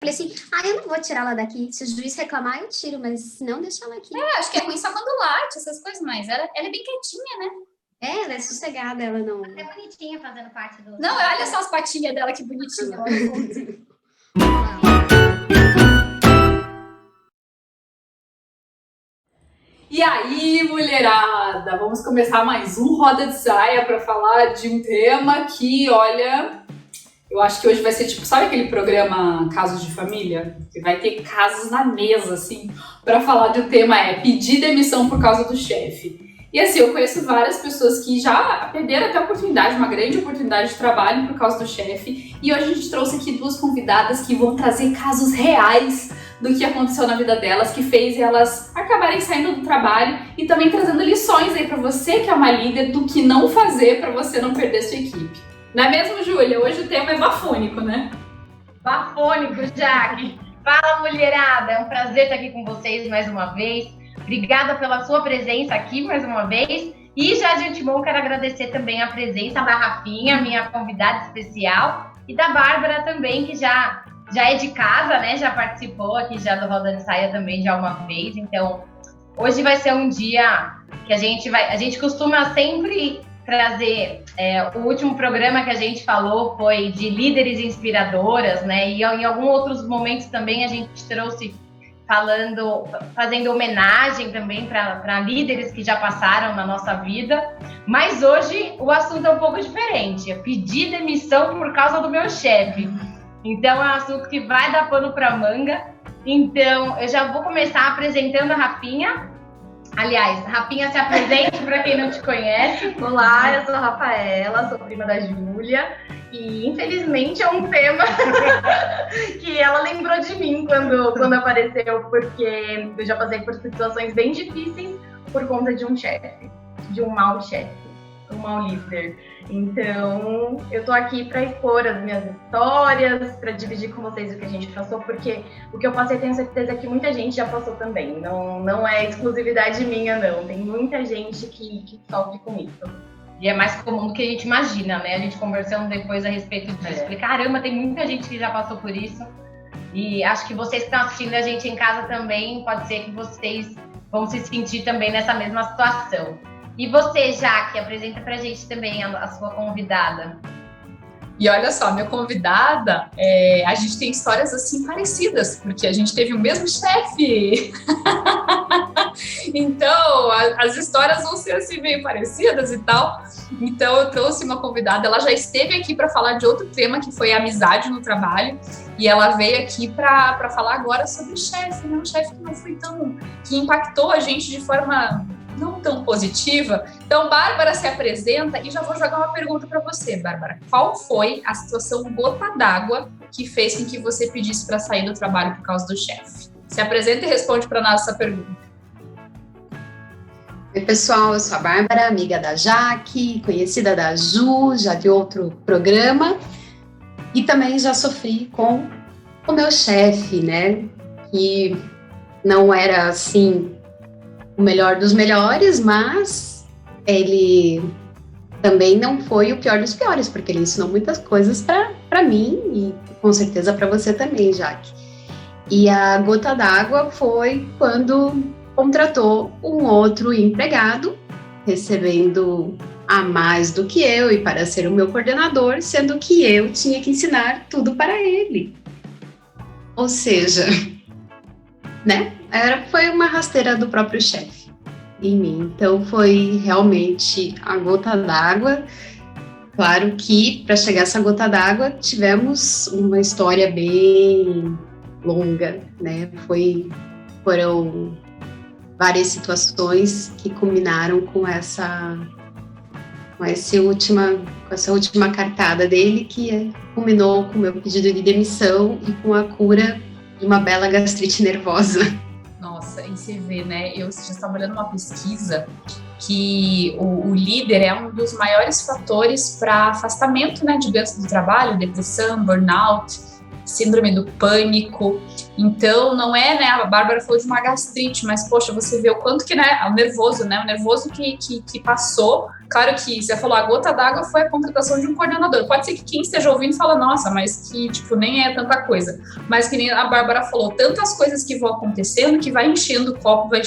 falei assim, eu não vou tirar ela daqui. Se o juiz reclamar, eu tiro, mas se não, deixa ela aqui. Acho que é ruim só quando late, essas coisas, mas ela é bem quietinha, né? Ela é sossegada, ela não... Até bonitinha fazendo parte do... Não, olha só as patinhas dela, que bonitinha. E aí, mulherada, vamos começar mais um Roda de Saia para falar de um tema que, olha, eu acho que hoje vai ser tipo, sabe aquele programa Casos de Família? Que vai ter casos na mesa, assim, para falar de um tema pedir demissão por causa do chefe. E assim, eu conheço várias pessoas que já perderam até a oportunidade, uma grande oportunidade de trabalho por causa do chefe. E hoje a gente trouxe aqui duas convidadas que vão trazer casos reais do que aconteceu na vida delas, que fez elas acabarem saindo do trabalho e também trazendo lições aí pra você que é uma líder do que não fazer pra você não perder sua equipe. Não é mesmo, Júlia? Hoje o tema é bafônico, né? Bafônico, Jaque! Fala, mulherada! É um prazer estar aqui com vocês mais uma vez. Obrigada pela sua presença aqui mais uma vez. E já de antemão quero agradecer também a presença da Rafinha, minha convidada especial, e da Bárbara também, que já é de casa, né? Já participou aqui já do Roda de Saia também já uma vez. Então, hoje vai ser um dia que a gente costuma sempre trazer, o último programa que a gente falou foi de líderes inspiradoras, né? E em alguns outros momentos também a gente trouxe fazendo homenagem também para líderes que já passaram na nossa vida. Mas hoje o assunto é um pouco diferente. É pedir demissão por causa do meu chefe. Então, é um assunto que vai dar pano para manga. Então, eu já vou começar apresentando a Rafinha. Aliás, Rafinha, se apresente para quem não te conhece. Olá, eu sou a Rafaela, sou prima da Júlia. E, infelizmente, é um tema que ela lembrou de mim quando apareceu, porque eu já passei por situações bem difíceis por conta de um chefe, de um mau chefe, um mau líder. Então, eu tô aqui para expor as minhas histórias, para dividir com vocês o que a gente passou, porque o que eu passei, tenho certeza que muita gente já passou também. Não é exclusividade minha, não. Tem muita gente que sofre com isso. E é mais comum do que a gente imagina, né? A gente conversando depois a respeito disso. Falei, caramba, tem muita gente que já passou por isso. E acho que vocês que estão assistindo a gente em casa também, pode ser que vocês vão se sentir também nessa mesma situação. E você, Jaque, apresenta pra gente também a sua convidada. E olha só, minha convidada, a gente tem histórias assim parecidas, porque a gente teve o mesmo chefe. Então, as histórias vão ser assim meio parecidas e tal. Então, eu trouxe uma convidada, ela já esteve aqui para falar de outro tema, que foi amizade no trabalho. E ela veio aqui para falar agora sobre o chefe, né? Um chefe que não foi que impactou a gente de forma não tão positiva. Então, Bárbara se apresenta e já vou jogar uma pergunta para você, Bárbara. Qual foi a situação gota d'água que fez com que você pedisse para sair do trabalho por causa do chefe? Se apresenta e responde para nós essa pergunta. Oi, pessoal, eu sou a Bárbara, amiga da Jaque, conhecida da Ju, já de outro programa. E também já sofri com o meu chefe, né? Que não era, assim, o melhor dos melhores, mas ele também não foi o pior dos piores, porque ele ensinou muitas coisas para mim e com certeza para você também, Jaque. E a gota d'água foi quando contratou um outro empregado, recebendo a mais do que eu e para ser o meu coordenador, sendo que eu tinha que ensinar tudo para ele. Ou seja, né? Foi uma rasteira do próprio chefe em mim. Então foi realmente a gota d'água. Claro que para chegar a essa gota d'água tivemos uma história bem longa, né? Foram várias situações que culminaram com essa última cartada dele, que culminou com o meu pedido de demissão e com a cura de uma bela gastrite nervosa. Nossa, e você vê, né? Eu já estava olhando uma pesquisa que o líder é um dos maiores fatores para afastamento, né, de doenças do trabalho, depressão, burnout. síndrome do pânico. Então, não é, né, a Bárbara falou de uma gastrite, mas, poxa, você vê o quanto que, né, o nervoso que passou. Claro que você falou, a gota d'água foi a contratação de um coordenador. Pode ser que quem esteja ouvindo fala, nossa, mas que, tipo, nem é tanta coisa. Mas que nem a Bárbara falou, tantas coisas que vão acontecendo, que vai enchendo o copo, e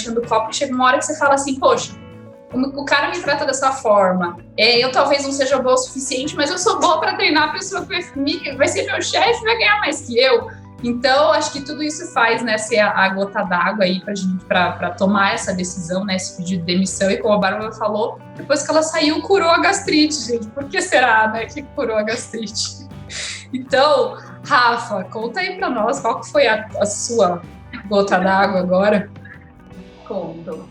chega uma hora que você fala assim, poxa, o cara me trata dessa forma, eu talvez não seja boa o suficiente, mas eu sou boa para treinar a pessoa que vai ser meu chefe, vai ganhar mais que eu. Então, acho que tudo isso faz, né, ser a gota d'água aí pra gente, pra tomar essa decisão, né, esse pedido de demissão. E como a Bárbara falou, depois que ela saiu, curou a gastrite, gente. Por que será, né, que curou a gastrite? Então, Rafa, conta aí pra nós, qual que foi a sua gota d'água agora? Conto.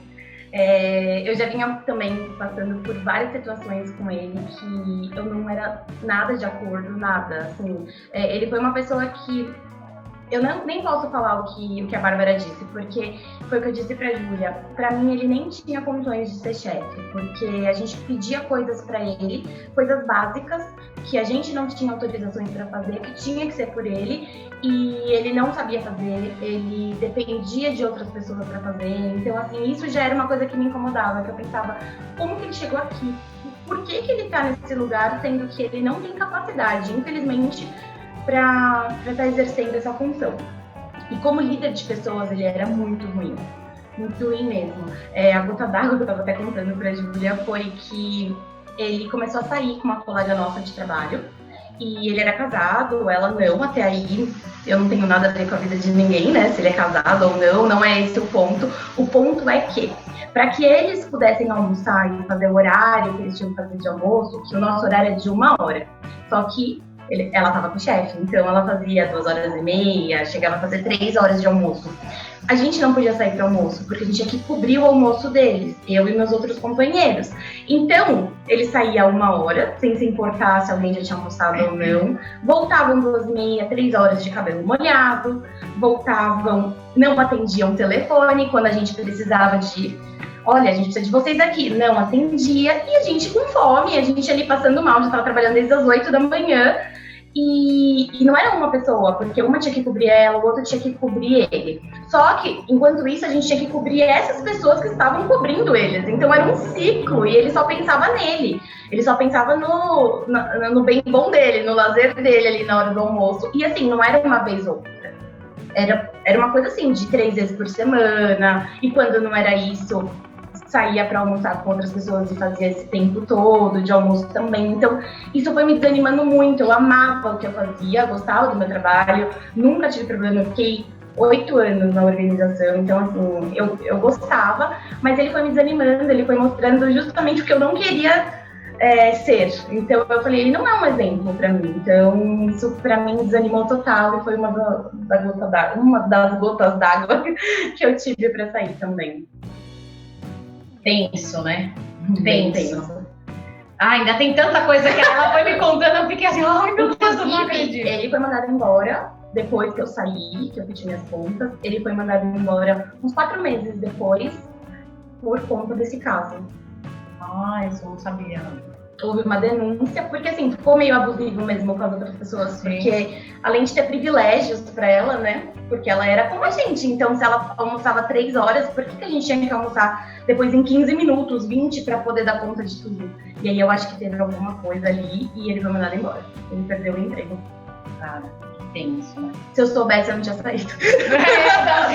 Eu já vinha também passando por várias situações com ele que eu não era nada de acordo, nada, assim. Ele foi uma pessoa que eu nem posso falar o que a Bárbara disse, porque foi o que eu disse pra Júlia. Pra mim, ele nem tinha condições de ser chefe, porque a gente pedia coisas pra ele, coisas básicas, que a gente não tinha autorizações pra fazer, que tinha que ser por ele, e ele não sabia fazer, ele dependia de outras pessoas pra fazer. Então, assim, isso já era uma coisa que me incomodava, que eu pensava, como que ele chegou aqui? Por que ele tá nesse lugar, sendo que ele não tem capacidade, infelizmente, para estar exercendo essa função. E como líder de pessoas, ele era muito ruim mesmo. A gota d'água que eu estava até contando para a Júlia foi que ele começou a sair com uma colega nossa de trabalho, e ele era casado, ela não, até aí eu não tenho nada a ver com a vida de ninguém, né, se ele é casado ou não é esse o ponto. O ponto é que, para que eles pudessem almoçar e fazer o horário que eles tinham que fazer de almoço, que o nosso horário é de 1 hora, só que ela estava com o chefe, então ela fazia 2h30, chegava a fazer 3 horas de almoço. A gente não podia sair para almoço, porque a gente tinha que cobrir o almoço deles, eu e meus outros companheiros. Então, ele saía 1 hora, sem se importar se alguém já tinha almoçado ou não, voltavam 2h30, 3 horas de cabelo molhado, voltavam, não atendiam o telefone quando a gente precisava de... Olha, a gente precisa de vocês aqui. Não atendia, e a gente com fome, a gente ali passando mal, já estava trabalhando desde as 8 da manhã, e não era uma pessoa, porque uma tinha que cobrir ela, o outro tinha que cobrir ele. Só que, enquanto isso, a gente tinha que cobrir essas pessoas que estavam cobrindo eles. Então era um ciclo, e ele só pensava nele. Ele só pensava no bem bom dele, no lazer dele ali na hora do almoço. E assim, não era uma vez ou outra. Era uma coisa assim, de 3 vezes por semana, e quando não era isso, saía para almoçar com outras pessoas e fazia esse tempo todo de almoço também. Então, isso foi me desanimando muito. Eu amava o que eu fazia, gostava do meu trabalho, nunca tive problema. Eu fiquei 8 anos na organização, então, assim, eu gostava, mas ele foi me desanimando, ele foi mostrando justamente o que eu não queria ser. Então, eu falei, ele não é um exemplo para mim. Então, isso para mim desanimou total, e foi uma das gotas d'água que eu tive para sair também. Tenso, né? Tenso. Ainda tem tanta coisa que ela foi me contando, eu fiquei assim, ai meu Deus, eu não acredito. Ele foi mandado embora depois que eu saí, que eu pedi minhas contas. Ele foi mandado embora uns 4 meses depois, por conta desse caso. Ah, isso eu não sabia. Houve uma denúncia, porque assim, ficou meio abusivo mesmo com as outras pessoas, Sim. Porque além de ter privilégios pra ela, né, porque ela era como a gente, então se ela almoçava 3 horas, por que a gente tinha que almoçar depois em 15 minutos, 20, pra poder dar conta de tudo? E aí eu acho que teve alguma coisa ali e ele foi mandado embora, ele perdeu o emprego. Cara, que tenso, né? Se eu soubesse, eu não tinha saído.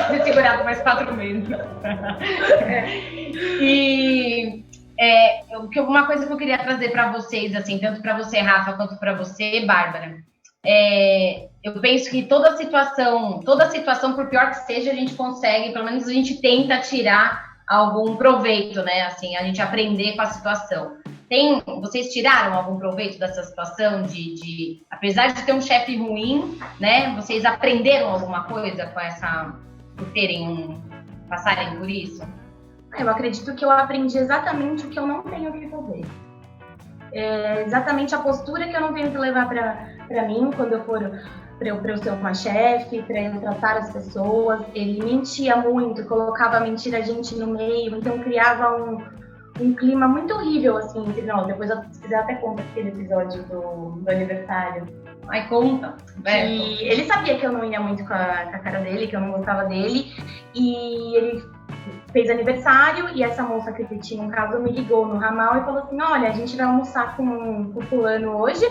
Ter segurado mais 4 meses. E... uma coisa que eu queria trazer para vocês, assim, tanto para você, Rafa, quanto para você, Bárbara, eu penso que toda situação, por pior que seja, a gente consegue, pelo menos a gente tenta tirar algum proveito, né? Assim, a gente aprender com a situação. Vocês tiraram algum proveito dessa situação apesar de ter um chefe ruim, né? Vocês aprenderam alguma coisa com por passarem por isso? Eu acredito que eu aprendi exatamente o que eu não tenho que fazer. Exatamente a postura que eu não tenho que levar para mim quando eu for para eu ser uma chefe, para eu tratar as pessoas. Ele mentia muito, colocava a mentira a gente no meio, então criava um clima muito horrível, assim, entre nós. Depois eu fizer até conta aquele episódio do aniversário. Ai, conta. E ele sabia que eu não ia muito com a cara dele, que eu não gostava dele. E ele fez aniversário e essa moça que tinha um caso me ligou no ramal e falou assim, olha, a gente vai almoçar com o fulano hoje,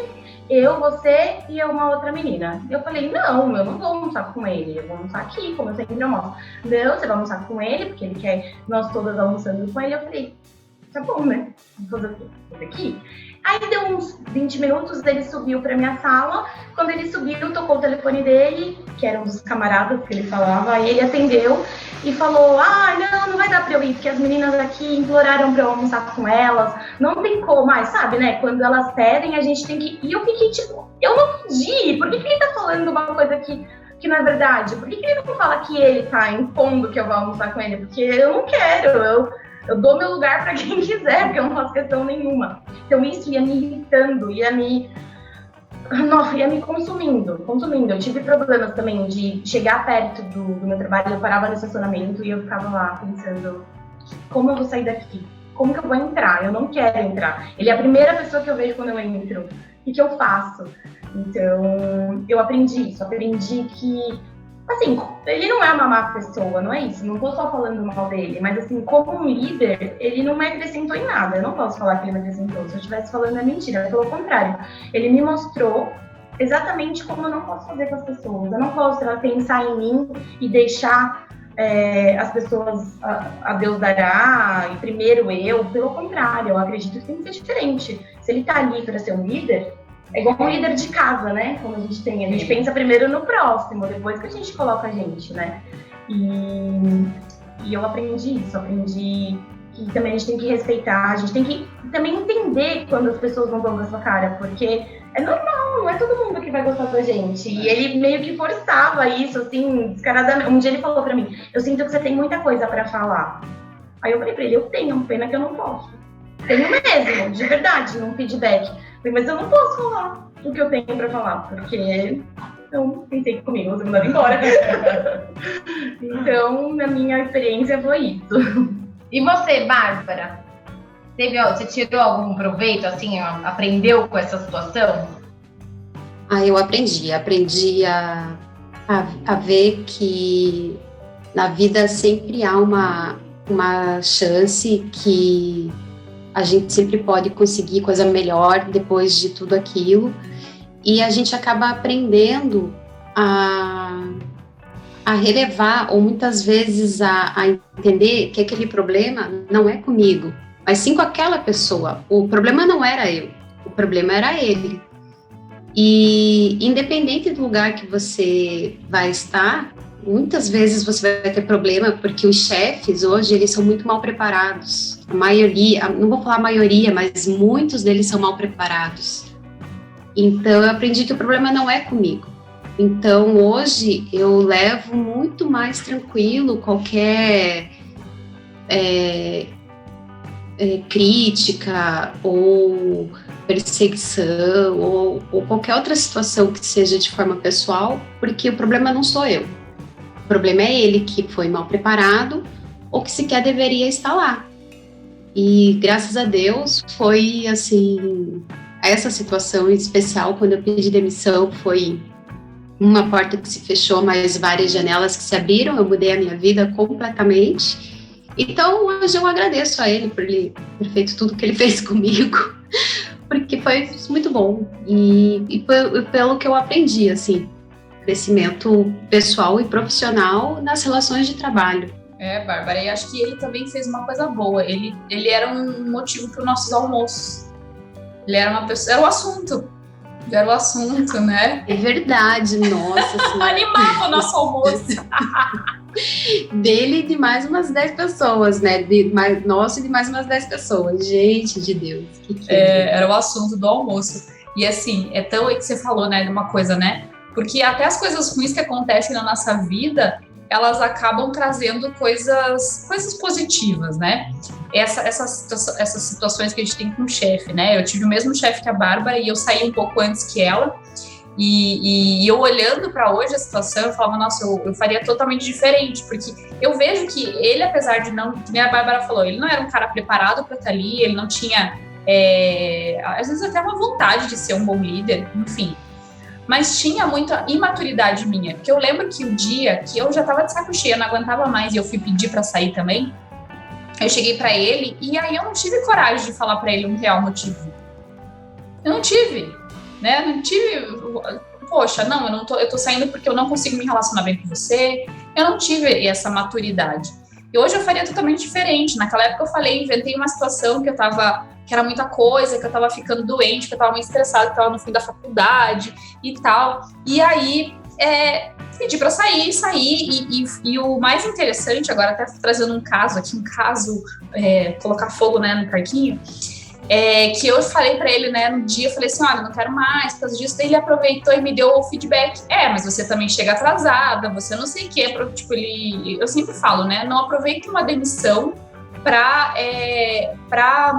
eu, você e uma outra menina. Eu falei, não, eu não vou almoçar com ele, eu vou almoçar aqui, como eu sempre almoço. Não, você vai almoçar com ele, porque ele quer nós todas almoçando com ele. Eu falei, tá bom, né? Vou fazer o quê? Aqui. Aí deu uns 20 minutos, ele subiu pra minha sala. Quando ele subiu, tocou o telefone dele, que era um dos camaradas que ele falava, aí ele atendeu e falou, não vai dar pra eu ir, porque as meninas aqui imploraram pra eu almoçar com elas, não tem como, mas sabe, né, quando elas pedem, a gente tem que ir. E eu fiquei tipo, eu não pedi, por que ele tá falando uma coisa que não é verdade? Por que ele não fala que ele tá impondo que eu vou almoçar com ele? Porque eu não quero, eu dou meu lugar pra quem quiser, porque eu não faço questão nenhuma. Então isso ia me irritando, ia me consumindo. Eu tive problemas também de chegar perto do meu trabalho, eu parava no estacionamento e eu ficava lá pensando, como eu vou sair daqui? Como que eu vou entrar? Eu não quero entrar. Ele é a primeira pessoa que eu vejo quando eu entro. O que eu faço? Então, eu aprendi isso. Aprendi que, assim, ele não é uma má pessoa, não é isso. Não tô só falando mal dele, mas, assim, como um líder, ele não me acrescentou em nada. Eu não posso falar que ele me acrescentou. Se eu estivesse falando é mentira. Pelo contrário, ele me mostrou exatamente como eu não posso fazer com as pessoas. Eu não posso pensar em mim e deixar as pessoas a Deus dará e primeiro eu. Pelo contrário, eu acredito que tem que ser diferente. Se ele tá ali para ser um líder, é igual um líder de casa, né? Como a gente pensa primeiro no próximo, depois que a gente coloca a gente, né? E eu aprendi isso, aprendi que também a gente tem que respeitar, a gente tem que também entender quando as pessoas não vão com a sua cara, porque é normal, não é todo mundo que vai gostar da gente. E ele meio que forçava isso, assim, descaradamente. Um dia ele falou pra mim, eu sinto que você tem muita coisa pra falar. Aí eu falei pra ele, eu tenho, pena que eu não posso. Tenho mesmo, de verdade, num feedback. Mas eu não posso falar o que eu tenho pra falar, porque eu pensei comigo, você mandava embora. Então, na minha experiência foi isso. E você, Bárbara? Você tirou algum proveito, assim, aprendeu com essa situação? Eu aprendi a ver que na vida sempre há uma chance, que a gente sempre pode conseguir coisa melhor depois de tudo aquilo, e a gente acaba aprendendo a relevar, ou muitas vezes a entender que aquele problema não é comigo, mas sim com aquela pessoa. O problema não era eu, o problema era ele. E independente do lugar que você vai estar, muitas vezes você vai ter problema, porque os chefes hoje, eles são muito mal preparados. A maioria, não vou falar a maioria, mas muitos deles são mal preparados. Então eu aprendi que o problema não é comigo. Então hoje eu levo muito mais tranquilo qualquer crítica ou perseguição ou qualquer outra situação que seja de forma pessoal, porque o problema não sou eu. O problema é ele, que foi mal preparado ou que sequer deveria estar lá. E graças a Deus foi assim, essa situação em especial, quando eu pedi demissão, foi uma porta que se fechou, mas várias janelas que se abriram. Eu mudei a minha vida completamente. Então, hoje eu agradeço a ele por ter feito tudo que ele fez comigo, porque foi muito bom. E pelo que eu aprendi, assim, crescimento pessoal e profissional nas relações de trabalho. Bárbara, e acho que ele também fez uma coisa boa. Ele era um motivo para os nossos almoços. Ele era uma pessoa, era o assunto, né? É verdade, nossa senhora. Animava o nosso almoço. Dele e de mais umas 10 pessoas, né? Nosso e de mais umas 10 pessoas. Gente de Deus. Era o assunto do almoço. E assim, é tão aí que você falou, né, de uma coisa, né? Porque até as coisas ruins que acontecem na nossa vida, elas acabam trazendo coisas positivas, né? Essas situações que a gente tem com o chefe, né? Eu tive o mesmo chefe que a Bárbara e eu saí um pouco antes que ela. E eu olhando para hoje a situação, eu falava, nossa, eu faria totalmente diferente, porque eu vejo que ele, apesar de não, como a Bárbara falou, ele não era um cara preparado para estar ali, ele não tinha, às vezes até uma vontade de ser um bom líder, enfim. Mas tinha muita imaturidade minha, porque eu lembro que o dia que eu já tava de saco cheio, eu não aguentava mais e eu fui pedir para sair também, eu cheguei para ele e aí eu não tive coragem de falar para ele um real motivo. Eu não tive, né? Não tive, poxa, não, eu tô saindo porque eu não consigo me relacionar bem com você. Eu não tive essa maturidade. E hoje eu faria totalmente diferente. Naquela época eu falei, inventei uma situação que era muita coisa, que eu tava ficando doente, que eu tava muito estressada, que eu tava no fim da faculdade e tal. E aí, pedi pra sair, e o mais interessante, agora até trazendo um caso, colocar fogo, né, no parquinho, que eu falei pra ele, né, no dia, eu falei assim, olha, não quero mais, por causa disso, daí ele aproveitou e me deu o feedback, mas você também chega atrasada, você não sei o que, tipo, eu sempre falo, né, não aproveita uma demissão pra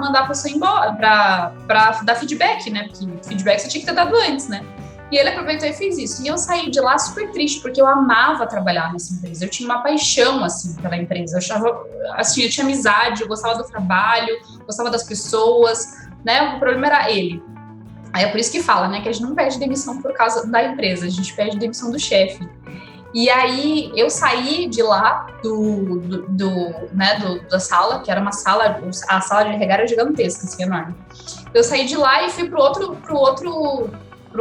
mandar a pessoa embora, pra dar feedback, né, porque feedback você tinha que ter dado antes, né. E ele aproveitou e fez isso. E eu saí de lá super triste, porque eu amava trabalhar nessa empresa. Eu tinha uma paixão, assim, pela empresa. Eu achava, assim, eu tinha amizade, eu gostava do trabalho, gostava das pessoas, né? O problema era ele. Aí é por isso que fala, né? Que a gente não pede demissão por causa da empresa, a gente pede demissão do chefe. E aí eu saí de lá da sala, que era uma sala, a sala de RH era gigantesca, assim, enorme. Eu saí de lá e fui pro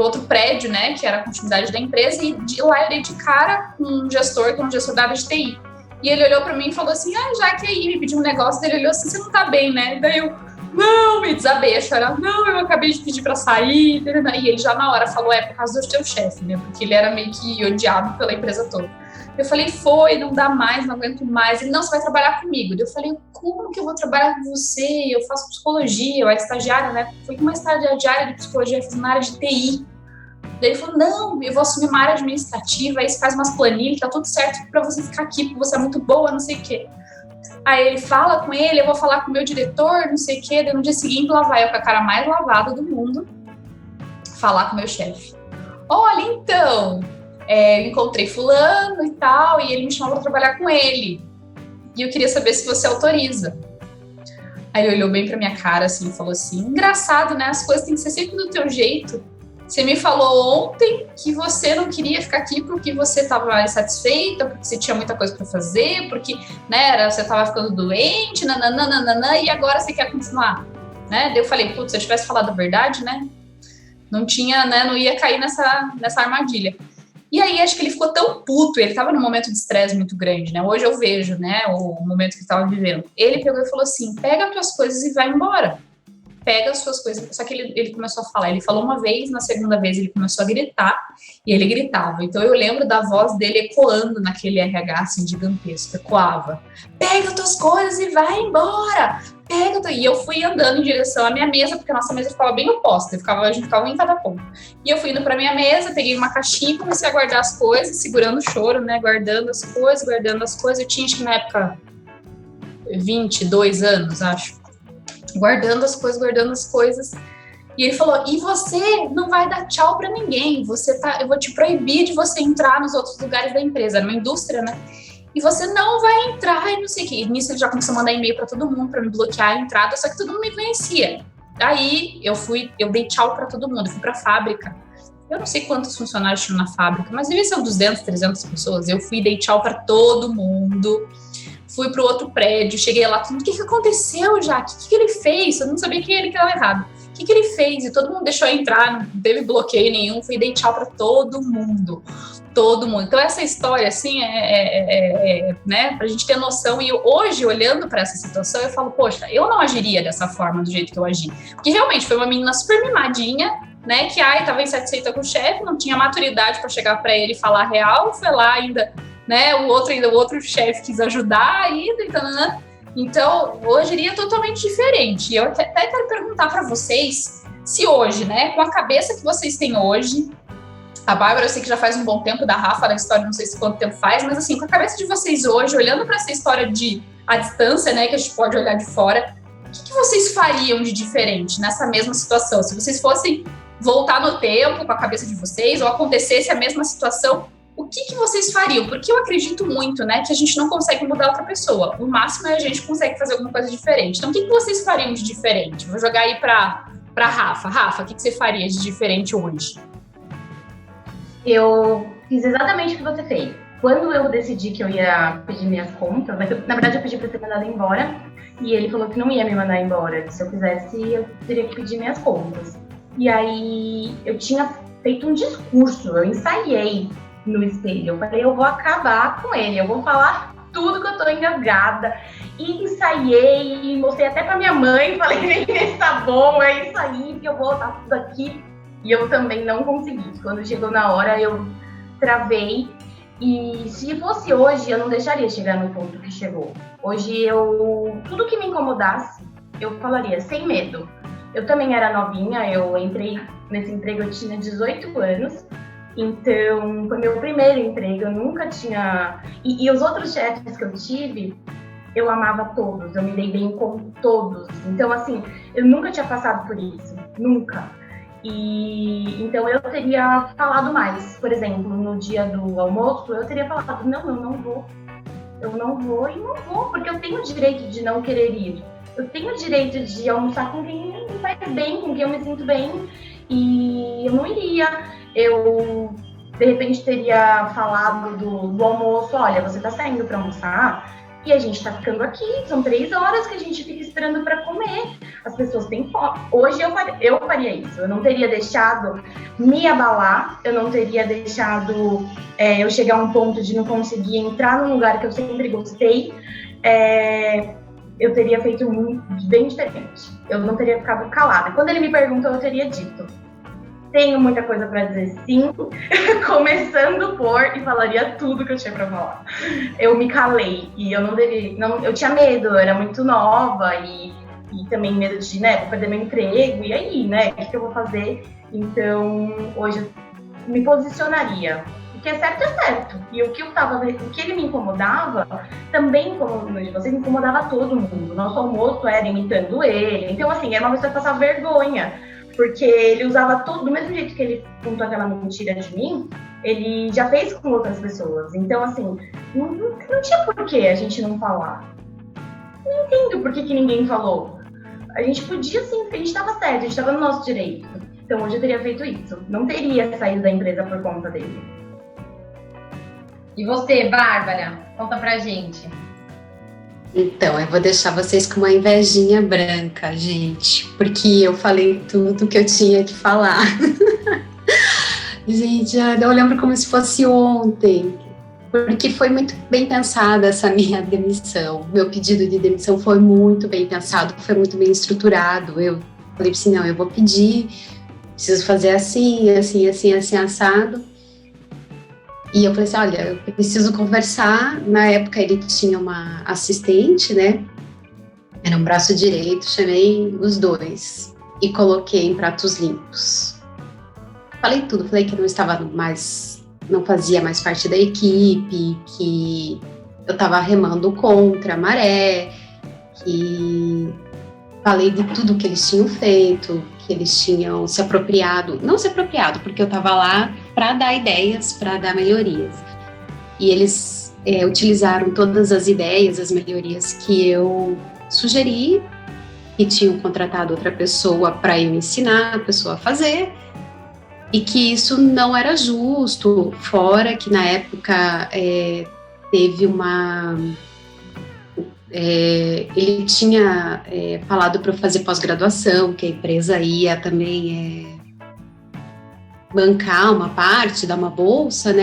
outro prédio, né, que era a continuidade da empresa, e de lá eu dei de cara com um gestor da área de TI. E ele olhou pra mim e falou assim, já que aí me pediu um negócio, ele olhou assim, você não tá bem, né? Daí eu, não, me desabei a chorar, não, eu acabei de pedir pra sair, e ele já na hora falou, por causa do teu chefe, né, porque ele era meio que odiado pela empresa toda. Eu falei, não dá mais, não aguento mais. Ele, não, você vai trabalhar comigo. Eu falei, como que eu vou trabalhar com você? Eu faço psicologia, eu era estagiária, né? Fui com uma estagiária de psicologia, fiz na área de TI. Daí ele falou, não, eu vou assumir uma área administrativa, aí você faz umas planilhas, tá tudo certo pra você ficar aqui, porque você é muito boa, não sei o quê. Aí ele fala com ele, eu vou falar com o meu diretor, não sei o quê. Daí no dia seguinte, lá vai eu com a cara mais lavada do mundo, falar com o meu chefe. Olha, então... encontrei fulano e tal, e ele me chamou para trabalhar com ele. E eu queria saber se você autoriza. Aí ele olhou bem pra minha cara, assim, e falou assim, engraçado, né? As coisas têm que ser sempre do teu jeito. Você me falou ontem que você não queria ficar aqui porque você estava insatisfeita, porque você tinha muita coisa para fazer, porque, né, você estava ficando doente, nananana, e agora você quer continuar, né? Daí eu falei, putz, se eu tivesse falado a verdade, né? Não tinha, né? Não ia cair nessa armadilha. E aí, acho que ele ficou tão puto, ele tava num momento de estresse muito grande, né? Hoje eu vejo, né, o momento que ele tava vivendo. Ele pegou e falou assim, pega as tuas coisas e vai embora. Pega as suas coisas. Só que ele começou a falar, ele falou uma vez, na segunda vez ele começou a gritar, e ele gritava. Então eu lembro da voz dele ecoando naquele RH, assim, gigantesco, ecoava. Pega as tuas coisas e vai embora! E eu fui andando em direção à minha mesa, porque a nossa mesa ficava bem oposta, a gente ficava um em cada ponto. E eu fui indo pra minha mesa, peguei uma caixinha e comecei a guardar as coisas, segurando o choro, né, guardando as coisas. Eu tinha, acho que na época, 22 anos, acho. Guardando as coisas. E ele falou, e você não vai dar tchau pra ninguém, eu vou te proibir de você entrar nos outros lugares da empresa, era uma indústria, né? E você não vai entrar e não sei o que. E nisso ele já começou a mandar e-mail pra todo mundo, pra me bloquear a entrada, só que todo mundo me conhecia. Aí eu dei tchau pra todo mundo, fui pra fábrica. Eu não sei quantos funcionários tinham na fábrica, mas devia ser 200, 300 pessoas. Eu fui e dei tchau pra todo mundo. Fui pro outro prédio, cheguei lá, o que aconteceu, Jaque? O que ele fez? Eu não sabia que ele que estava errado. O que ele fez? E todo mundo deixou eu entrar, não teve bloqueio nenhum, fui e dei tchau pra todo mundo. Então essa história, assim, né, pra gente ter noção, e hoje, olhando pra essa situação, eu falo, poxa, eu não agiria dessa forma, do jeito que eu agi. Porque realmente foi uma menina super mimadinha, né, que tava insatisfeita com o chefe, não tinha maturidade pra chegar pra ele e falar a real, foi lá ainda, né, o outro chefe quis ajudar ainda, então hoje iria totalmente diferente. E eu até quero perguntar pra vocês, se hoje, né, com a cabeça que vocês têm hoje, a Bárbara, eu sei que já faz um bom tempo, da Rafa, da história, não sei se quanto tempo faz, mas assim, com a cabeça de vocês hoje, olhando para essa história à distância, né, que a gente pode olhar de fora, o que vocês fariam de diferente nessa mesma situação? Se vocês fossem voltar no tempo com a cabeça de vocês, ou acontecesse a mesma situação, o que vocês fariam? Porque eu acredito muito, né, que a gente não consegue mudar outra pessoa. O máximo é a gente consegue fazer alguma coisa diferente. Então, o que vocês fariam de diferente? Vou jogar aí para Rafa. Rafa, o que você faria de diferente hoje? eu fiz exatamente o que você fez. Quando eu decidi que eu ia pedir minhas contas, na verdade eu pedi para ser mandada embora, e ele falou que não ia me mandar embora, que se eu quisesse eu teria que pedir minhas contas. E aí eu tinha feito um discurso, eu ensaiei no espelho, eu falei, eu vou acabar com ele, eu vou falar tudo que eu tô engasgada, e ensaiei, e mostrei até pra minha mãe, falei, nem tá bom, é isso aí, que eu vou botar tudo aqui. E eu também não consegui. Quando chegou na hora, eu travei. E se fosse hoje, eu não deixaria chegar no ponto que chegou. Hoje, tudo que me incomodasse, eu falaria sem medo. Eu também era novinha, eu entrei nesse emprego, eu tinha 18 anos. Então, foi meu primeiro emprego, eu nunca tinha... E os outros chefes que eu tive, eu amava todos, eu me dei bem com todos. Então, assim, eu nunca tinha passado por isso, nunca. E então eu teria falado mais. Por exemplo, no dia do almoço, eu teria falado, não, eu não vou. Eu não vou e não vou, porque eu tenho o direito de não querer ir. Eu tenho o direito de almoçar com quem me faz bem, com quem eu me sinto bem. E eu não iria. Eu, de repente, teria falado do almoço, olha, você tá saindo pra almoçar? E a gente tá ficando aqui, são 3 horas que a gente fica esperando para comer. As pessoas têm fome. Hoje eu faria isso. Eu não teria deixado me abalar, eu não teria deixado eu chegar a um ponto de não conseguir entrar num lugar que eu sempre gostei. Eu teria feito bem diferente. Eu não teria ficado calada. Quando ele me perguntou, eu teria dito. Tenho muita coisa para dizer, sim, começando por, e falaria tudo que eu tinha para falar. Eu me calei e eu eu tinha medo, eu era muito nova e também medo de, vou perder meu emprego, e aí, o que eu vou fazer? Então, hoje eu me posicionaria. O que é certo. E o que ele me incomodava, também, como de vocês, me incomodava todo mundo. Nosso almoço era imitando ele. Então, assim, era uma pessoa que passava vergonha. Porque ele usava tudo, do mesmo jeito que ele contou aquela mentira de mim, ele já fez com outras pessoas. Então, assim, não tinha por que a gente não falar. Não entendo por que ninguém falou. A gente podia sim, porque a gente estava certo, a gente estava no nosso direito. Então, hoje eu teria feito isso. Não teria saído da empresa por conta dele. E você, Bárbara? Conta pra gente. Então, eu vou deixar vocês com uma invejinha branca, gente, porque eu falei tudo que eu tinha que falar. Gente, eu lembro como se fosse ontem, porque foi muito bem pensada essa minha demissão. Meu pedido de demissão foi muito bem pensado, foi muito bem estruturado. Eu falei assim, não, eu vou pedir, preciso fazer assim, assado. E eu falei assim, olha, eu preciso conversar. Na época ele tinha uma assistente, Era um braço direito, chamei os dois e coloquei em pratos limpos. Falei tudo, falei que não fazia mais parte da equipe, que eu estava remando contra a maré, que falei de tudo que eles tinham feito, que eles tinham se apropriado, não se apropriado, porque eu estava lá para dar ideias, para dar melhorias. E eles utilizaram todas as ideias, as melhorias que eu sugeri, e tinham contratado outra pessoa para eu ensinar a pessoa a fazer, e que isso não era justo, fora que na época teve uma... ele tinha falado para eu fazer pós-graduação, que a empresa ia também bancar uma parte, dar uma bolsa,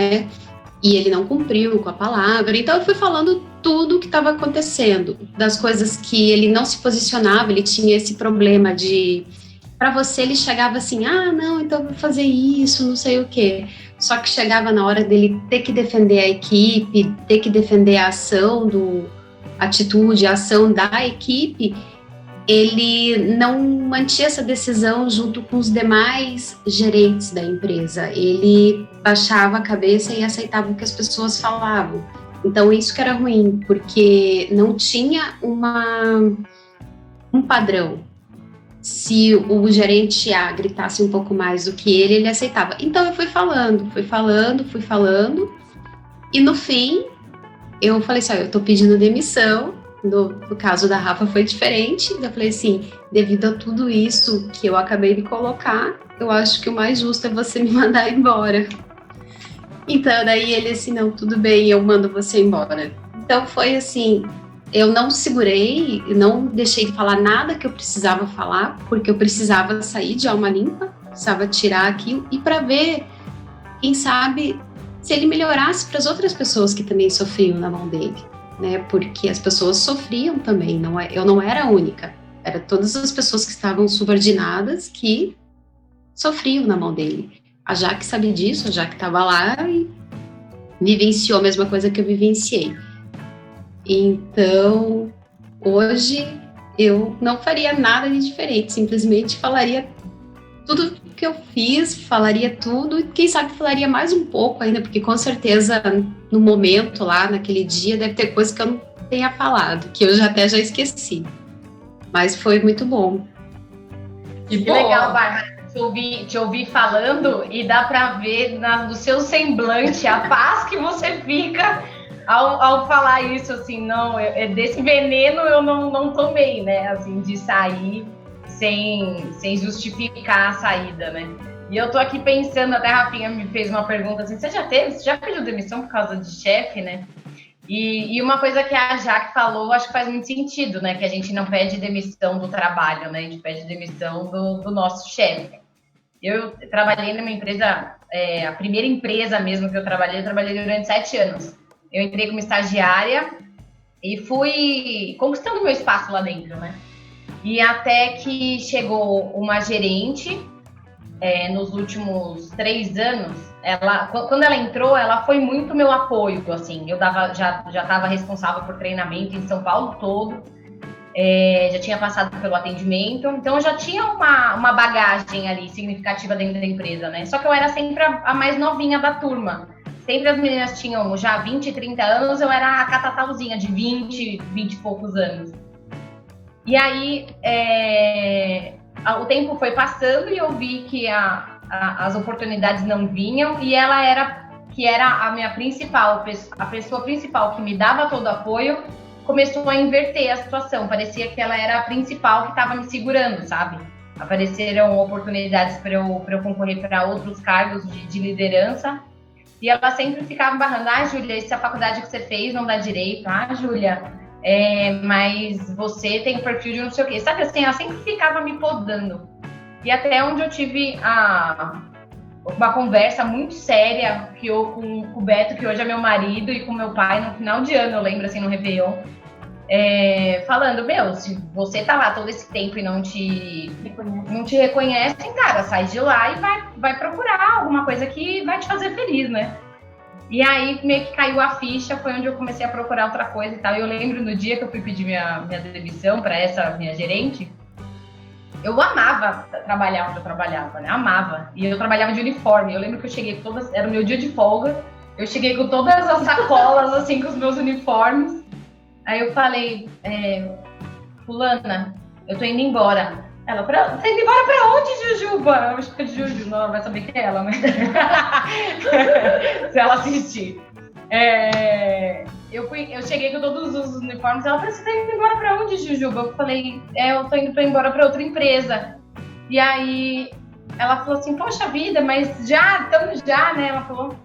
e ele não cumpriu com a palavra. Então eu fui falando tudo o que estava acontecendo, das coisas que ele não se posicionava, ele tinha esse problema de... Para você ele chegava assim, não, então eu vou fazer isso, não sei o quê. Só que chegava na hora dele ter que defender a equipe, ter que defender a ação a ação da equipe, ele não mantinha essa decisão junto com os demais gerentes da empresa. Ele baixava a cabeça e aceitava o que as pessoas falavam. Então, isso que era ruim, porque não tinha um padrão. Se o gerente A gritasse um pouco mais do que ele aceitava. Então, eu fui falando, e no fim, eu falei assim, eu tô pedindo demissão. No caso da Rafa foi diferente. Eu falei assim, devido a tudo isso que eu acabei de colocar, eu acho que o mais justo é você me mandar embora. Então, daí ele assim, não, tudo bem, eu mando você embora. Então foi assim, eu não segurei, não deixei de falar nada que eu precisava falar, porque eu precisava sair de alma limpa, precisava tirar aquilo, e para ver, quem sabe, se ele melhorasse para as outras pessoas que também sofriam na mão dele, né? Porque as pessoas sofriam também, eu não era a única, era todas as pessoas que estavam subordinadas que sofriam na mão dele. A Jaque sabe disso, a Jaque estava lá e vivenciou a mesma coisa que eu vivenciei. Então, hoje eu não faria nada de diferente, simplesmente falaria tudo que eu fiz, falaria tudo, e quem sabe falaria mais um pouco ainda, porque com certeza no momento lá, naquele dia, deve ter coisa que eu não tenha falado, que eu já esqueci. Mas foi muito bom. Que legal, Bárbara, te ouvir falando, e dá pra ver no seu semblante a paz que você fica ao falar isso, assim, não, desse veneno eu não tomei, né, assim, de sair sem justificar a saída, né. E eu tô aqui pensando, até a Rafinha me fez uma pergunta assim, você já pediu demissão por causa de chefe, né? E uma coisa que a Jaque falou, acho que faz muito sentido, né? Que a gente não pede demissão do trabalho, né? A gente pede demissão do nosso chefe. Eu trabalhei numa empresa, a primeira empresa mesmo que eu trabalhei durante 7 anos. Eu entrei como estagiária e fui conquistando meu espaço lá dentro, né? E até que chegou uma gerente, nos últimos 3 anos, quando ela entrou, ela foi muito meu apoio, assim, eu já estava responsável por treinamento em São Paulo todo, já tinha passado pelo atendimento, então eu já tinha uma bagagem ali significativa dentro da empresa, né? Só que eu era sempre a mais novinha da turma. Sempre as meninas tinham já 20, 30 anos, eu era a catatalzinha de 20 e poucos anos. E aí, o tempo foi passando e eu vi que as oportunidades não vinham, e ela era a minha principal, a pessoa principal que me dava todo o apoio, começou a inverter a situação. Parecia que ela era a principal que estava me segurando, sabe? Apareceram oportunidades para eu concorrer para outros cargos de liderança, e ela sempre ficava barrando, Júlia, essa faculdade que você fez não dá direito, Júlia, mas você tem um perfil de não sei o quê. Sabe assim, ela sempre ficava me podando. E até onde eu tive uma conversa muito séria com o Beto, que hoje é meu marido, e com meu pai no final de ano, eu lembro, assim, no Réveillon, falando, se você tá lá todo esse tempo e não te reconhecem, cara, sai de lá e vai procurar alguma coisa que vai te fazer feliz, né? E aí meio que caiu a ficha, foi onde eu comecei a procurar outra coisa e tal. E eu lembro no dia que eu fui pedir minha demissão para essa minha gerente, eu amava trabalhar onde eu trabalhava, né? Amava. E eu trabalhava de uniforme. Eu lembro que eu cheguei era o meu dia de folga, eu cheguei com todas as sacolas, assim, com os meus uniformes. Aí eu falei, fulana, eu tô indo embora. Ela, tá indo embora pra onde, Jujuba? Eu acho que é de Juju, não, ela vai saber que é ela, né? Se ela assistir. Eu cheguei com todos os uniformes, ela falou, você tá indo embora pra onde, Jujuba? Eu falei, eu tô indo embora pra outra empresa. E aí, ela falou assim, poxa vida, mas estamos já, né? Ela falou.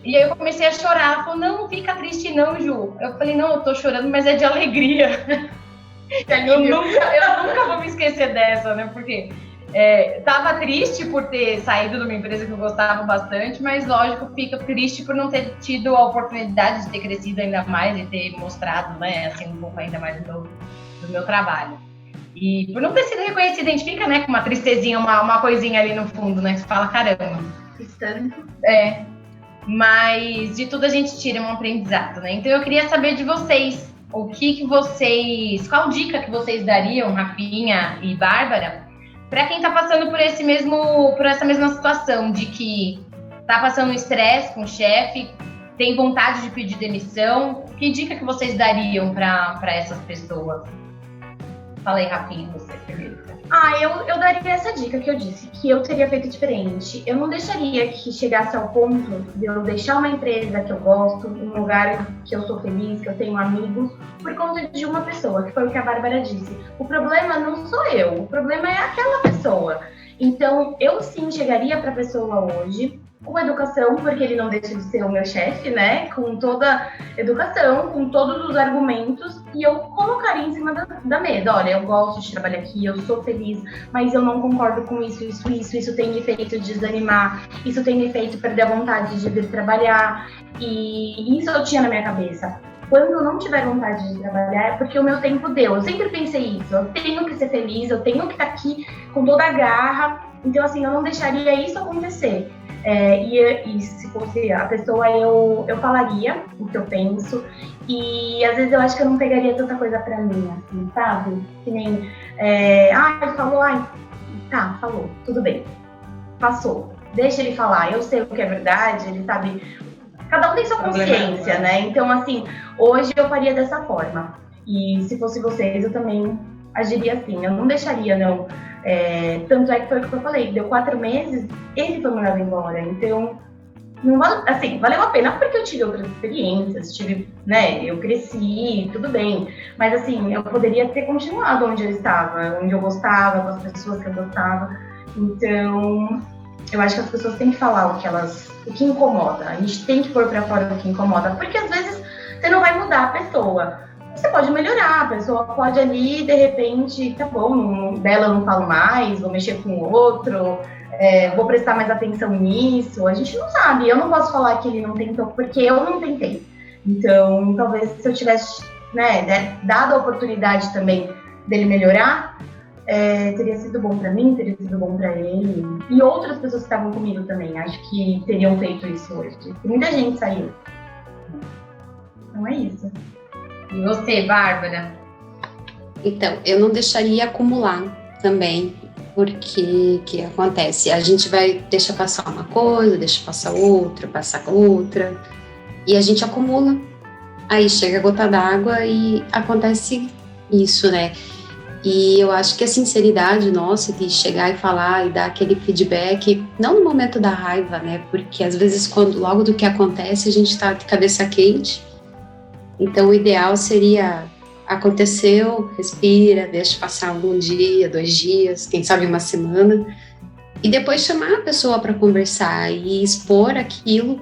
E aí eu comecei a chorar, ela falou, não fica triste não, Ju. Eu falei, não, eu tô chorando, mas é de alegria. Eu nunca vou me esquecer dessa, né? Porque tava triste por ter saído de uma empresa que eu gostava bastante, mas lógico, fica triste por não ter tido a oportunidade de ter crescido ainda mais e ter mostrado, né, assim, um pouco ainda mais do meu trabalho. E por não ter sido reconhecida, a gente fica, né, com uma tristezinha, uma coisinha ali no fundo, né, que você fala, caramba. Mas de tudo a gente tira um aprendizado, né? Então eu queria saber de vocês, qual dica que vocês dariam, Rafinha e Bárbara, para quem está passando por essa mesma situação de que está passando estresse com o chefe, tem vontade de pedir demissão, que dica que vocês dariam para essas pessoas? Fala aí, Rafinha, você primeiro. Eu daria essa dica que eu disse, que eu teria feito diferente. Eu não deixaria que chegasse ao ponto de eu deixar uma empresa que eu gosto, um lugar que eu sou feliz, que eu tenho amigos, por conta de uma pessoa, que foi o que a Bárbara disse. O problema não sou eu, o problema é aquela pessoa. Então, eu sim chegaria para a pessoa hoje com educação, porque ele não deixa de ser o meu chefe, né? Com toda educação, com todos os argumentos, e eu colocaria em cima da mesa. Olha, eu gosto de trabalhar aqui, eu sou feliz, mas eu não concordo com isso tem me feito desanimar, isso tem me feito perder a vontade de vir trabalhar, e isso eu tinha na minha cabeça. Quando eu não tiver vontade de trabalhar, é porque o meu tempo deu. Eu sempre pensei isso, eu tenho que ser feliz, eu tenho que estar aqui com toda a garra, então assim, eu não deixaria isso acontecer. E se fosse a pessoa, eu falaria o que eu penso, e às vezes eu acho que eu não pegaria tanta coisa pra mim, assim, sabe? Que nem, falou, tudo bem, passou, deixa ele falar, eu sei o que é verdade, ele sabe, cada um tem sua consciência, né? Então, assim, hoje eu faria dessa forma, e se fosse vocês, eu também agiria assim, eu não deixaria, não. Tanto é que foi o que eu falei, deu 4 meses, ele foi mandado embora, então não assim, valeu a pena porque eu tive outras experiências, eu cresci, tudo bem, mas assim, eu poderia ter continuado onde eu estava, onde eu gostava, com as pessoas que eu gostava, então eu acho que as pessoas têm que falar o que incomoda, a gente tem que pôr pra fora o que incomoda, porque às vezes você não vai mudar a pessoa, você pode melhorar, a pessoa pode ali, de repente, tá bom, dela eu não falo mais, vou mexer com o outro, vou prestar mais atenção nisso, a gente não sabe, eu não posso falar que ele não tentou, porque eu não tentei. Então, talvez se eu tivesse, dado a oportunidade também dele melhorar, teria sido bom pra mim, teria sido bom pra ele, e outras pessoas que estavam comigo também, acho que teriam feito isso hoje. Muita gente saiu. Então é isso. E você, Bárbara? Então, eu não deixaria acumular também, porque o que acontece? A gente deixa passar uma coisa, deixa passar outra, e a gente acumula. Aí chega a gota d'água e acontece isso, né? E eu acho que a sinceridade nossa de chegar e falar e dar aquele feedback, não no momento da raiva, né? Porque às vezes logo do que acontece, a gente tá de cabeça quente. Então, o ideal seria, aconteceu, respira, deixa passar um dia, 2 dias, quem sabe uma semana, e depois chamar a pessoa para conversar e expor aquilo,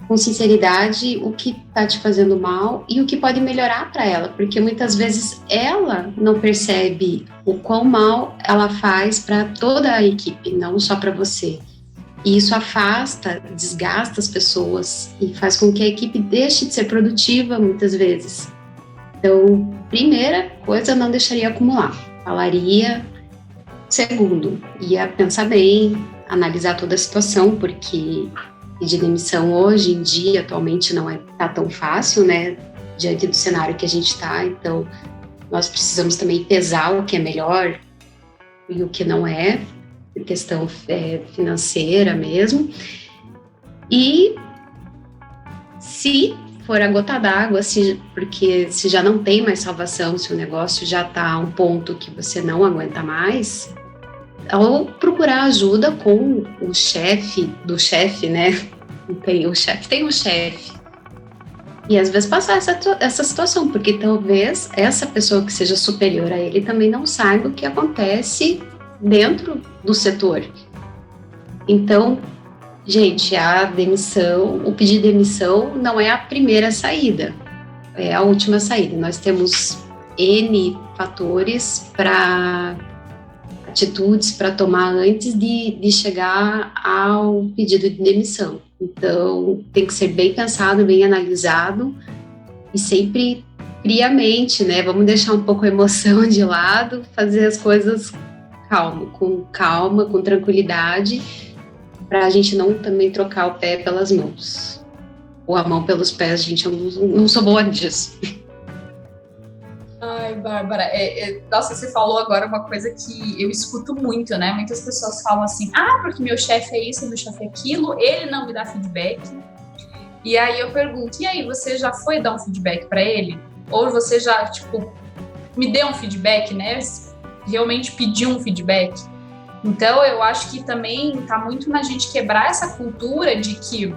com sinceridade, o que está te fazendo mal e o que pode melhorar para ela, porque muitas vezes ela não percebe o quão mal ela faz para toda a equipe, não só para você. E isso afasta, desgasta as pessoas e faz com que a equipe deixe de ser produtiva muitas vezes. Então, primeira coisa, eu não deixaria acumular. Falaria. Segundo, ia pensar bem, analisar toda a situação, porque pedir demissão hoje em dia, atualmente, não tá tão fácil, né? Diante do cenário que a gente está. Então, nós precisamos também pesar o que é melhor e o que não é, questão financeira mesmo, e se for a gota d'água, porque se já não tem mais salvação, se o negócio já está a um ponto que você não aguenta mais, ou procurar ajuda com o chefe do chefe, né? O chefe tem um chefe, e às vezes passar essa situação, porque talvez essa pessoa que seja superior a ele também não saiba o que acontece dentro do setor. Então, gente, o pedido de demissão não é a primeira saída, é a última saída. Nós temos N fatores atitudes para tomar antes de chegar ao pedido de demissão. Então, tem que ser bem pensado, bem analisado e sempre friamente, né? Vamos deixar um pouco a emoção de lado, fazer as coisas com calma, com tranquilidade, para a gente não também trocar o pé pelas mãos. Ou a mão pelos pés, gente, eu não sou boa disso. Ai, Bárbara, nossa, você falou agora uma coisa que eu escuto muito, né? Muitas pessoas falam assim, porque meu chefe é isso, meu chefe é aquilo, ele não me dá feedback. E aí eu pergunto, e aí, você já foi dar um feedback para ele? Ou você já, me deu um feedback, né? Realmente pediu um feedback? Então, eu acho que também tá muito na gente quebrar essa cultura de que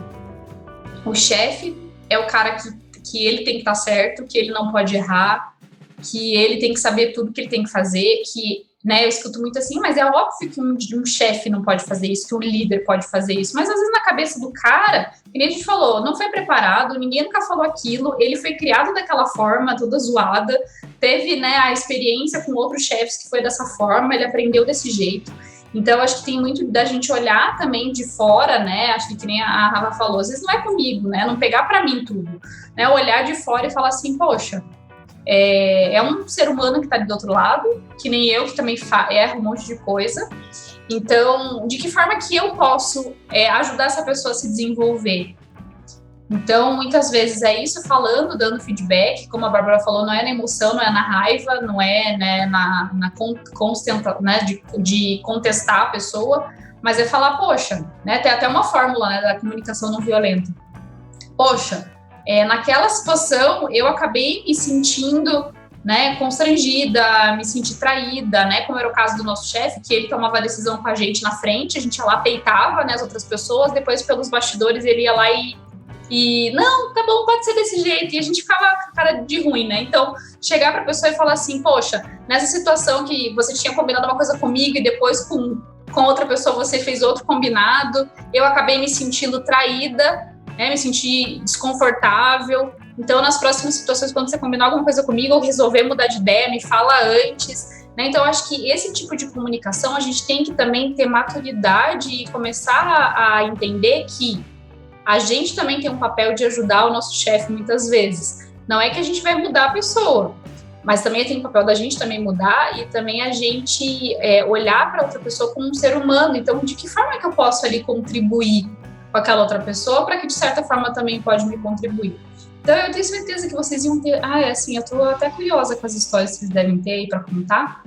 o chefe é o cara que ele tem que estar certo, que ele não pode errar, que ele tem que saber tudo que ele tem que fazer, que né? Eu escuto muito assim, mas é óbvio que um chefe não pode fazer isso, que um líder pode fazer isso, mas às vezes na cabeça do cara, que nem a gente falou, não foi preparado, ninguém nunca falou aquilo, ele foi criado daquela forma, toda zoada, teve, né, a experiência com outros chefes que foi dessa forma, ele aprendeu desse jeito. Então, acho que tem muito da gente olhar também de fora, né? Acho que nem a Rafa falou, às vezes não é comigo, né? Não pegar para mim tudo, né? Olhar de fora e falar assim, poxa, é um ser humano que está ali do outro lado, que nem eu, que também erro um monte de coisa. Então, de que forma que eu posso ajudar essa pessoa a se desenvolver? Então, muitas vezes é isso, falando, dando feedback, como a Bárbara falou, não é na emoção, não é na raiva, não é, né, de contestar a pessoa, mas é falar, poxa, né, tem até uma fórmula, né, da comunicação não violenta. Poxa, naquela situação eu acabei me sentindo, né, constrangida, me senti traída, né, como era o caso do nosso chefe, que ele tomava a decisão com a gente na frente, a gente ia lá, peitava, né, as outras pessoas, depois pelos bastidores ele ia lá e não, tá bom, pode ser desse jeito, e a gente ficava com cara de ruim, né? Então, chegar pra pessoa e falar assim, poxa, nessa situação que você tinha combinado uma coisa comigo e depois com outra pessoa você fez outro combinado, eu acabei me sentindo traída, né? Me senti desconfortável. Então, nas próximas situações, quando você combinar alguma coisa comigo ou resolver mudar de ideia, me fala antes, né? Então, acho que esse tipo de comunicação a gente tem que também ter maturidade e começar a entender que a gente também tem um papel de ajudar o nosso chefe muitas vezes. Não é que a gente vai mudar a pessoa, mas também tem o papel da gente também mudar e também a gente olhar para outra pessoa como um ser humano. Então, de que forma que eu posso ali contribuir com aquela outra pessoa para que, de certa forma, também pode me contribuir? Então, eu tenho certeza que vocês iam ter... assim, eu tô até curiosa com as histórias que vocês devem ter aí para contar.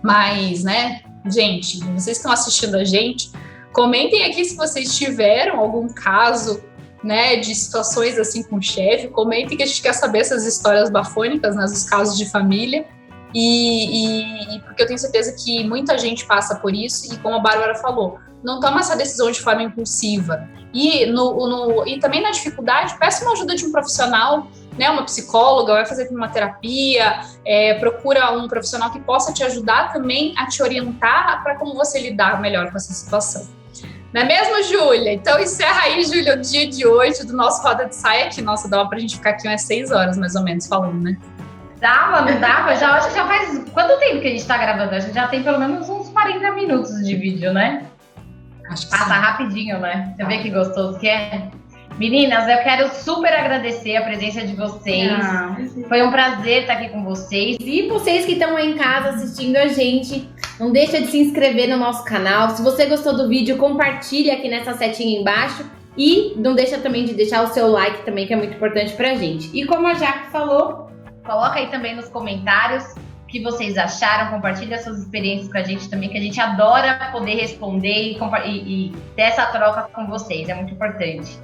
Mas, né, gente, vocês que estão assistindo a gente... Comentem aqui se vocês tiveram algum caso, né, de situações assim com o chefe. Comentem que a gente quer saber essas histórias bafônicas, né, os casos de família. E porque eu tenho certeza que muita gente passa por isso. E como a Bárbara falou, não toma essa decisão de forma impulsiva. E também na dificuldade, peça uma ajuda de um profissional, né, uma psicóloga, vai fazer uma terapia, procura um profissional que possa te ajudar também a te orientar para como você lidar melhor com essa situação. Não é mesmo, Júlia? Então encerra aí, Júlia, o dia de hoje do nosso Roda de Saia, que, nossa, dava pra gente ficar aqui umas 6 horas, mais ou menos, falando, né? Não dava? Acho que já faz... Quanto tempo que a gente tá gravando? A gente já tem pelo menos uns 40 minutos de vídeo, né? Acho que passa sim. Rapidinho, né? Você vê que gostoso que é? Meninas, eu quero super agradecer a presença de vocês. Foi um prazer estar aqui com vocês. E vocês que estão aí em casa assistindo a gente, não deixa de se inscrever no nosso canal. Se você gostou do vídeo, compartilhe aqui nessa setinha embaixo. E não deixa também de deixar o seu like também, que é muito importante pra gente. E como a Jaque falou, coloca aí também nos comentários o que vocês acharam. Compartilha suas experiências com a gente também, que a gente adora poder responder e ter essa troca com vocês. É muito importante.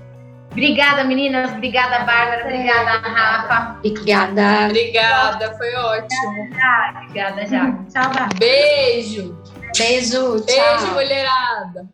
Obrigada, meninas. Obrigada, Bárbara. Obrigada, Rafa. Obrigada, foi ótimo. Obrigada, Jaque. tchau, Bárbara. Beijo. Beijo, tchau. Beijo, mulherada.